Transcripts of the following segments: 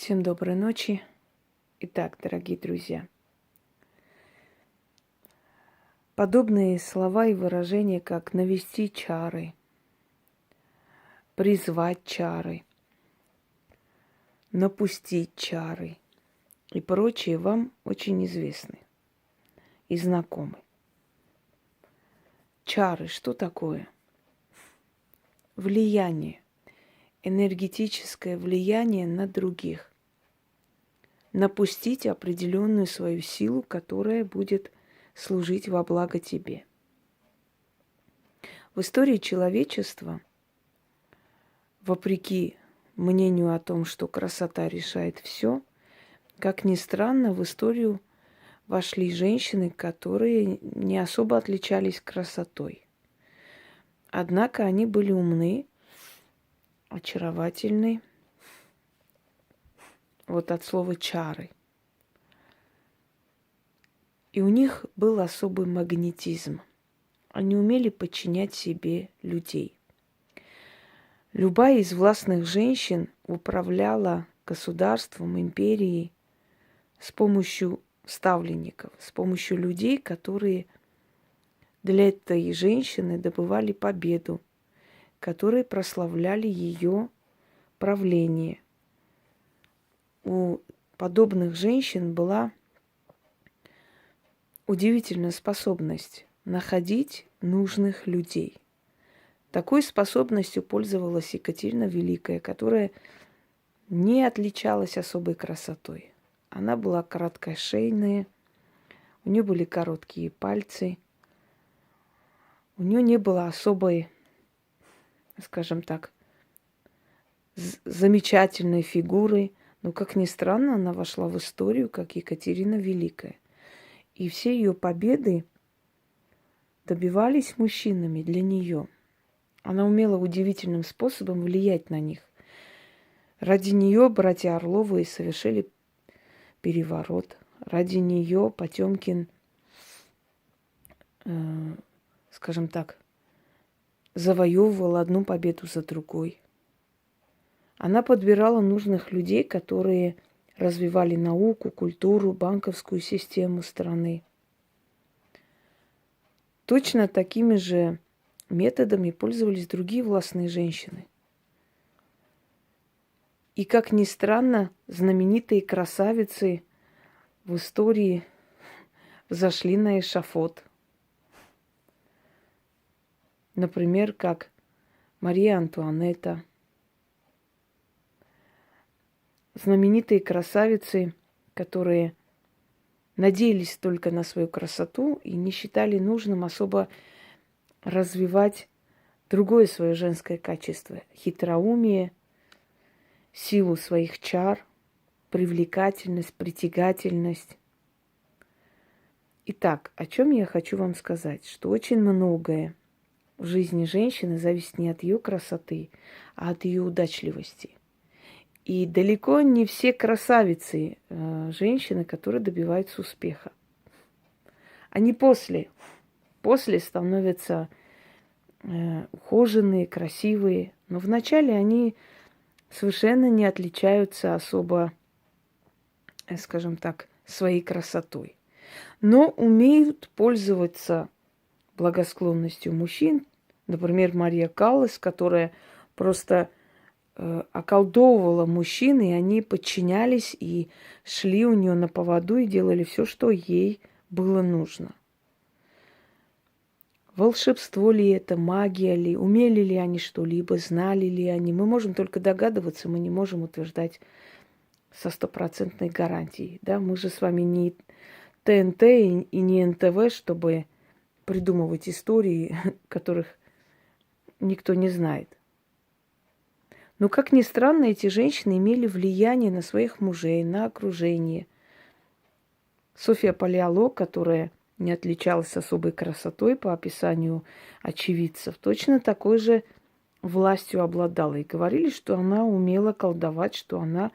Всем доброй ночи. Итак, дорогие друзья, подобные слова и выражения, как навести чары, призвать чары, напустить чары и прочие, вам очень известны и знакомы. Чары, что такое? Влияние, энергетическое влияние на других. Напустить определенную свою силу, которая будет служить во благо тебе. В истории человечества, вопреки мнению о том, что красота решает все, как ни странно, в историю вошли женщины, которые не особо отличались красотой. Однако они были умны, очаровательны. Вот от слова чары. И у них был особый магнетизм. Они умели подчинять себе людей. Любая из властных женщин управляла государством, империей с помощью ставленников, с помощью людей, которые для этой женщины добывали победу, которые прославляли ее правление. У подобных женщин была удивительная способность находить нужных людей. Такой способностью пользовалась Екатерина Великая, которая не отличалась особой красотой. Она была короткошейная, у нее были короткие пальцы, у нее не было особой, скажем так, замечательной фигуры, но, как ни странно, она вошла в историю как Екатерина Великая. И все ее победы добивались мужчинами для нее. Она умела удивительным способом влиять на них. Ради нее братья Орловы совершили переворот. Ради нее Потемкин, скажем так, завоевывал одну победу за другой. Она подбирала нужных людей, которые развивали науку, культуру, банковскую систему страны. Точно такими же методами пользовались другие властные женщины. И, как ни странно, знаменитые красавицы в истории зашли на эшафот. Например, как Мария Антуанетта. Знаменитые красавицы, которые надеялись только на свою красоту и не считали нужным особо развивать другое свое женское качество – хитроумие, силу своих чар, привлекательность, притягательность. Итак, о чем я хочу вам сказать? Что очень многое в жизни женщины зависит не от ее красоты, а от ее удачливости. И далеко не все красавицы женщины, которые добиваются успеха. Они после становятся ухоженные, красивые, но вначале они совершенно не отличаются особо, скажем так, своей красотой. Но умеют пользоваться благосклонностью мужчин. Например, Мария Каллас, которая просто околдовывала мужчин, и они подчинялись и шли у нее на поводу и делали все, что ей было нужно. Волшебство ли это, магия ли, умели ли они что-либо, знали ли они? Мы можем только догадываться, мы не можем утверждать со стопроцентной гарантией. Да? Мы же с вами не ТНТ и не НТВ, чтобы придумывать истории, которых никто не знает. Но, как ни странно, эти женщины имели влияние на своих мужей, на окружение. Софья Палеолог, которая не отличалась особой красотой по описанию очевидцев, точно такой же властью обладала. И говорили, что она умела колдовать, что она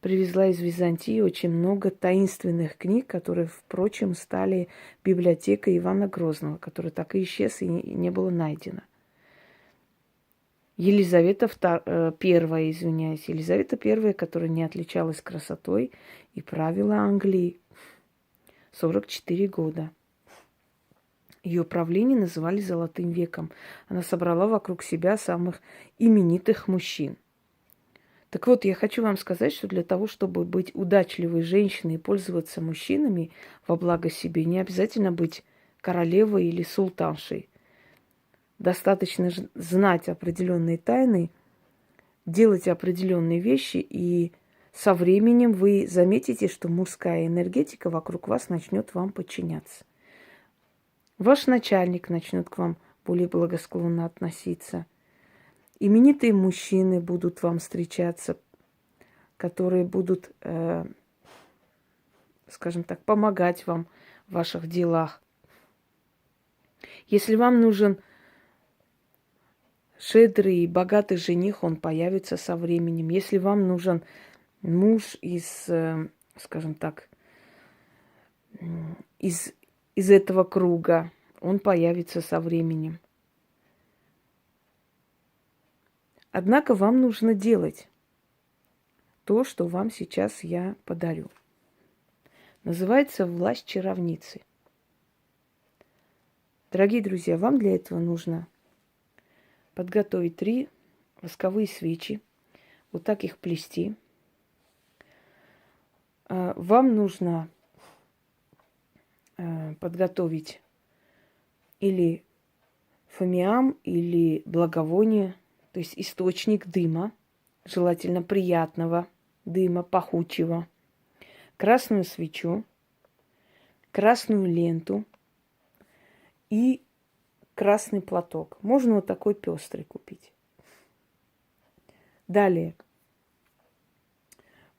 привезла из Византии очень много таинственных книг, которые, впрочем, стали библиотекой Ивана Грозного, который так и исчез и не было найдено. Первая, извиняюсь, Елизавета Первая, которая не отличалась красотой и правила Англии 44 года. Ее правление называли Золотым веком. Она собрала вокруг себя самых именитых мужчин. Так вот, я хочу вам сказать, что для того, чтобы быть удачливой женщиной и пользоваться мужчинами во благо себе, не обязательно быть королевой или султаншей. Достаточно знать определенные тайны, делать определенные вещи, и со временем вы заметите, что мужская энергетика вокруг вас начнет вам подчиняться. Ваш начальник начнет к вам более благосклонно относиться. Именитые мужчины будут вам встречаться, которые будут, скажем так, помогать вам в ваших делах. Если вам нужен щедрый и богатый жених, он появится со временем. Если вам нужен муж из, скажем так, из этого круга, он появится со временем. Однако вам нужно делать то, что вам сейчас я подарю. Называется власть чаровницы. Дорогие друзья, вам для этого нужно подготовить 3 восковые свечи, вот так их плести. Вам нужно подготовить или фимиам, или благовоние, то есть источник дыма, желательно приятного дыма, пахучего, красную свечу, красную ленту и красный платок. Можно вот такой пестрый купить. Далее.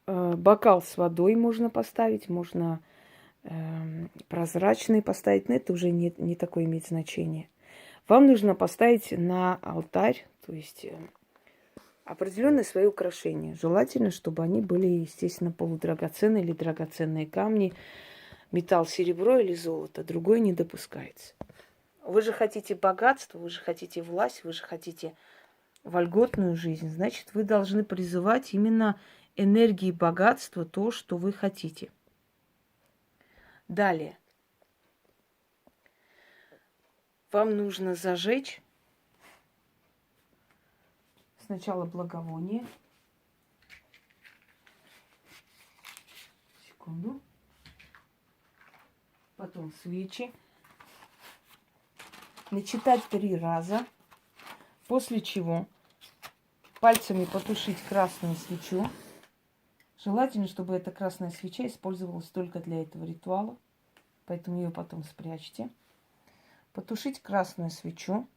Бокал с водой можно поставить, можно прозрачный поставить, но это уже не такое имеет значение. Вам нужно поставить на алтарь, то есть определенные свои украшения. Желательно, чтобы они были, естественно, полудрагоценные или драгоценные камни, металл, серебро или золото. Другое не допускается. Вы же хотите богатство, вы же хотите власть, вы же хотите вольготную жизнь. Значит, вы должны призывать именно энергии богатства, то, что вы хотите. Далее. Вам нужно зажечь сначала благовоние. Секунду. Потом свечи. Начитать 3 раза. После чего пальцами потушить красную свечу. Желательно, чтобы эта красная свеча использовалась только для этого ритуала. Поэтому ее потом спрячьте. Потушить красную свечу.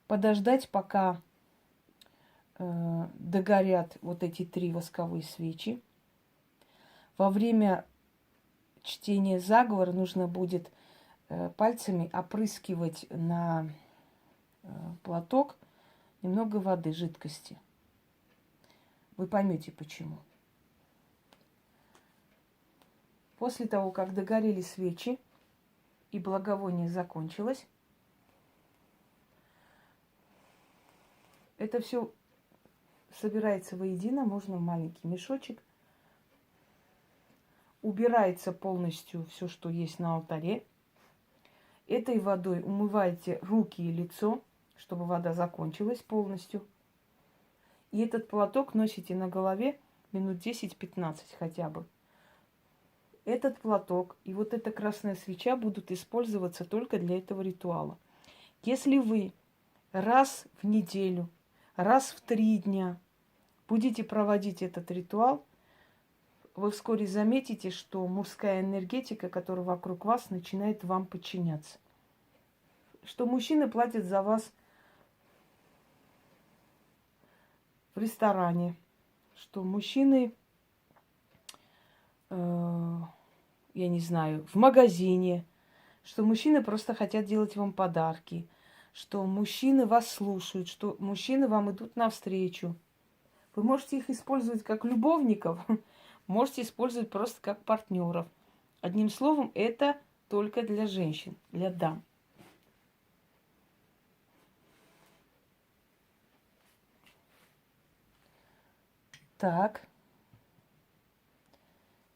Подождать, пока догорят вот эти 3 восковые свечи. Во время чтения заговора нужно будет пальцами опрыскивать на платок немного воды, жидкости. Вы поймете почему. После того, как догорели свечи и благовоние закончилось, это все собирается воедино, можно в маленький мешочек. Убирается полностью все, что есть на алтаре. Этой водой умываете руки и лицо, чтобы вода закончилась полностью. И этот платок носите на голове минут 10-15 хотя бы. Этот платок и вот эта красная свеча будут использоваться только для этого ритуала. Если вы раз в неделю, раз в 3 дня будете проводить этот ритуал, вы вскоре заметите, что мужская энергетика, которая вокруг вас, начинает вам подчиняться. Что мужчины платят за вас в ресторане, что мужчины, я не знаю, в магазине, что мужчины просто хотят делать вам подарки, что мужчины вас слушают, что мужчины вам идут навстречу. Вы можете их использовать как любовников, можете использовать просто как партнеров. Одним словом, это только для женщин, для дам. Так.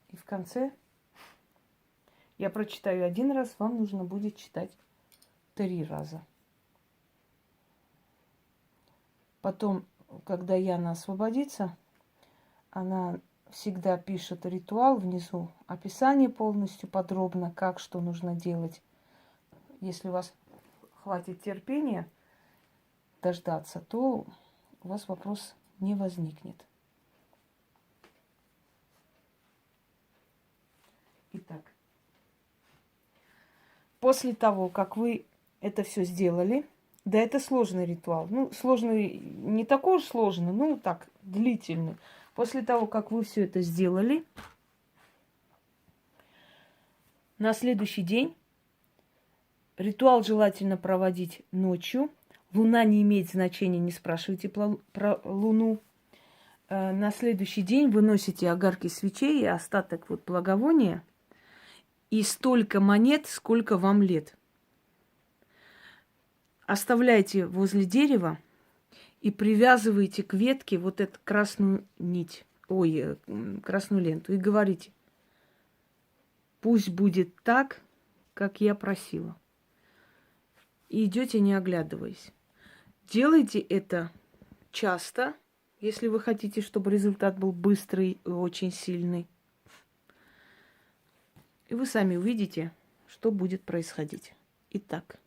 И в конце я прочитаю один раз, вам нужно будет читать 3 раза. Потом, когда Яна освободится, она всегда пишет ритуал внизу, описание полностью подробно, как что нужно делать. Если у вас хватит терпения дождаться, то у вас вопрос не возникнет. Итак, после того, как вы это все сделали, да, это сложный ритуал. Ну, сложный, не такой уж сложный, ну, так, длительный. После того, как вы все это сделали, на следующий день ритуал желательно проводить ночью. Луна не имеет значения, не спрашивайте про Луну. На следующий день вы носите огарки свечей и остаток вот благовония и столько монет, сколько вам лет. Оставляйте возле дерева и привязывайте к ветке вот эту красную нить, красную ленту, и говорите: пусть будет так, как я просила. И идете, не оглядываясь. Делайте это часто, если вы хотите, чтобы результат был быстрый и очень сильный. И вы сами увидите, что будет происходить. Итак,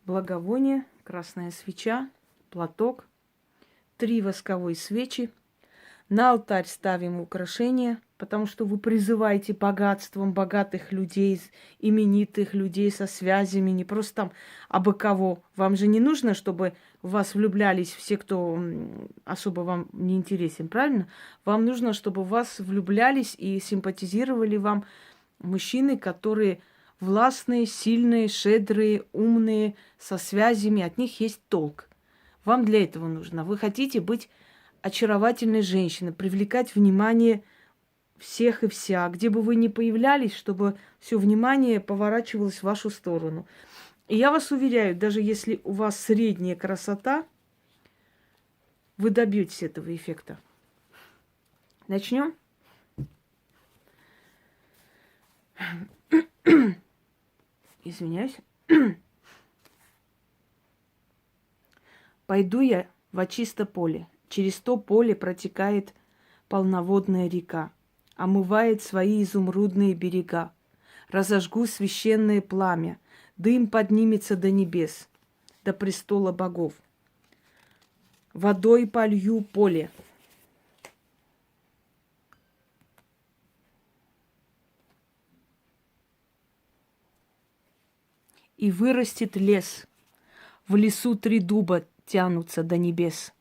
благовоние, красная свеча, платок, 3 восковые свечи. На алтарь ставим украшения, потому что вы призываете богатством богатых людей, именитых людей со связями, не просто там абы кого. Вам же не нужно, чтобы в вас влюблялись все, кто особо вам не интересен, правильно? Вам нужно, чтобы в вас влюблялись и симпатизировали вам мужчины, которые властные, сильные, щедрые, умные, со связями, от них есть толк. Вам для этого нужно. Вы хотите быть очаровательной женщиной, привлекать внимание всех и вся, где бы вы ни появлялись, чтобы все внимание поворачивалось в вашу сторону. И я вас уверяю, даже если у вас средняя красота, вы добьетесь этого эффекта. Начнем? Извиняюсь. Пойду я во чисто поле. Через то поле протекает полноводная река, омывает свои изумрудные берега. Разожгу священное пламя, дым поднимется до небес, до престола богов. Водой полью поле. И вырастет лес. В лесу 3 дуба тянутся до небес.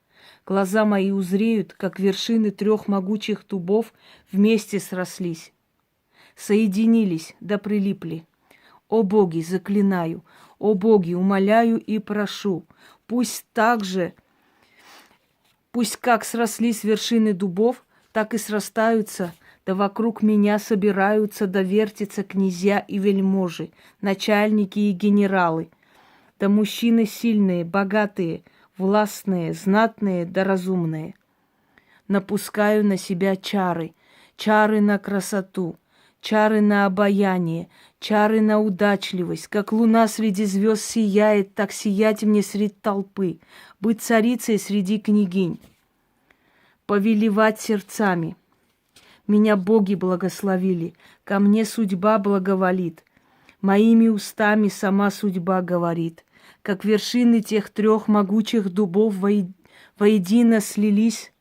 Глаза мои узреют, как вершины 3 могучих дубов вместе срослись, соединились да прилипли. О боги, заклинаю, о боги, умоляю и прошу, пусть как срослись вершины дубов, так и срастаются, да вокруг меня собираются, да вертятся князья и вельможи, начальники и генералы, да мужчины сильные, богатые, властные, знатные да разумные. Напускаю на себя чары, чары на красоту, чары на обаяние, чары на удачливость. Как луна среди звезд сияет, так сиять мне среди толпы, быть царицей среди княгинь, повелевать сердцами. Меня боги благословили, ко мне судьба благоволит, моими устами сама судьба говорит. Как вершины тех 3 могучих дубов воедино слились,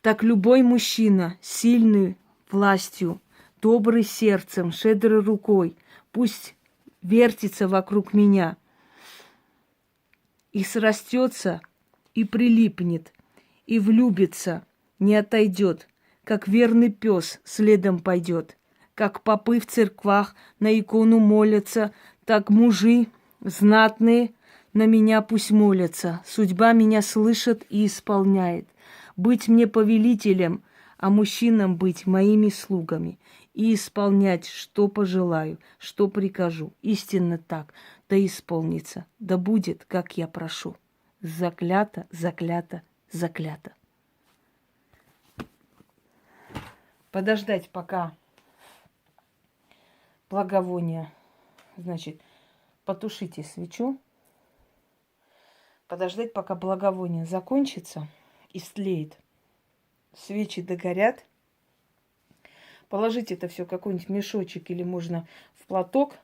так любой мужчина, сильный властью, добрый сердцем, щедрой рукой, пусть вертится вокруг меня и срастется, и прилипнет, и влюбится, не отойдет, как верный пес следом пойдет, как попы в церквах на икону молятся, так мужи знатные на меня пусть молятся. Судьба меня слышит и исполняет. Быть мне повелителем, а мужчинам быть моими слугами. И исполнять, что пожелаю, что прикажу. Истинно так, да исполнится, да будет, как я прошу. Заклято, заклято, заклято. Подождать, пока благовоние, значит, потушите свечу, подождать, пока благовоние закончится, истлеет, свечи догорят, положить это все в какой-нибудь мешочек или можно в платок,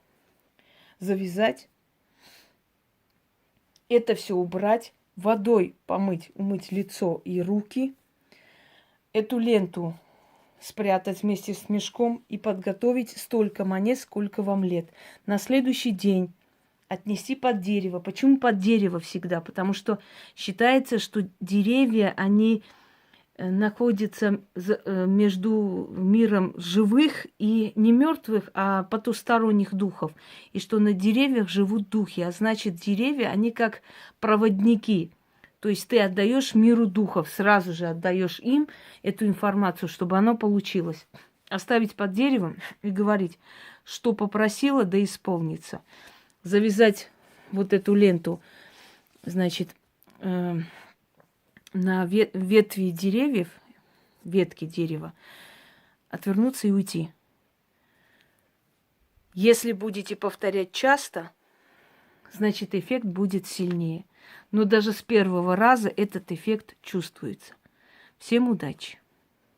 завязать, это все убрать, водой помыть, умыть лицо и руки, эту ленту спрятать вместе с мешком и подготовить столько монет, сколько вам лет. На следующий день отнести под дерево. Почему под дерево всегда? Потому что считается, что деревья, они находятся между миром живых и не мертвых, а потусторонних духов. И что на деревьях живут духи. А значит, деревья, они как проводники. То есть ты отдаешь миру духов, сразу же отдаешь им эту информацию, чтобы оно получилось. Оставить под деревом и говорить, что попросила, да исполнится. Завязать вот эту ленту, значит, на ветви деревьев, ветки дерева, отвернуться и уйти. Если будете повторять часто, значит, эффект будет сильнее. Но даже с первого раза этот эффект чувствуется. Всем удачи!